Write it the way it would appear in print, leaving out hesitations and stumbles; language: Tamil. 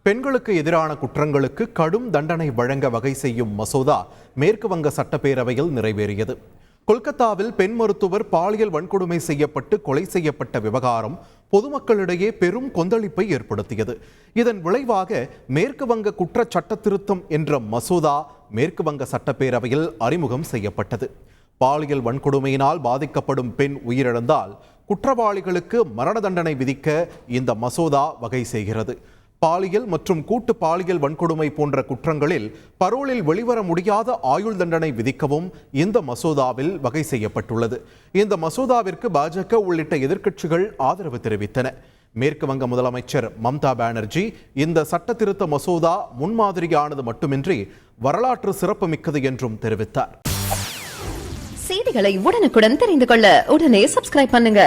பெண்களுக்கு எதிரான குற்றங்களுக்கு கடும் தண்டனை வழங்க வகை செய்யும் மசோதா மேற்கு வங்க சட்டப்பேரவையில் நிறைவேறியது. கொல்கத்தாவில் பெண் மருத்துவர் பாலியல் வன்கொடுமை செய்யப்பட்டு கொலை செய்யப்பட்ட விவகாரம் பொதுமக்களிடையே பெரும் கொந்தளிப்பை ஏற்படுத்தியது. இதன் விளைவாக மேற்கு வங்க குற்ற சட்ட திருத்தம் என்ற மசோதா மேற்கு வங்க சட்டப்பேரவையில் அறிமுகம் செய்யப்பட்டது. பாலியல் வன்கொடுமையினால் பாதிக்கப்படும் பெண் உயிரிழந்தால் குற்றவாளிகளுக்கு மரண தண்டனை விதிக்க இந்த மசோதா வகை செய்கிறது. பாலியல் மற்றும் கூட்டு பாலியல் வன்கொடுமை போன்ற குற்றங்களில் பரோலில் வெளிவர முடியாத ஆயுள் தண்டனை விதிக்கவும் இந்த மசோதாவில் வகை செய்யப்பட்டுள்ளது. இந்த மசோதாவிற்கு பாஜக உள்ளிட்ட எதிர்க்கட்சிகள் ஆதரவு தெரிவித்தன. மேற்கு வங்க முதலமைச்சர் மம்தா பானர்ஜி இந்த சட்ட திருத்த மசோதா முன்மாதிரியானது மட்டுமின்றி வரலாற்று சிறப்புமிக்கது என்றும் தெரிவித்தார். செய்திகளை உடனுக்குடன் தெரிந்து கொள்ள உடனே சப்ஸ்கிரைப் பண்ணுங்க.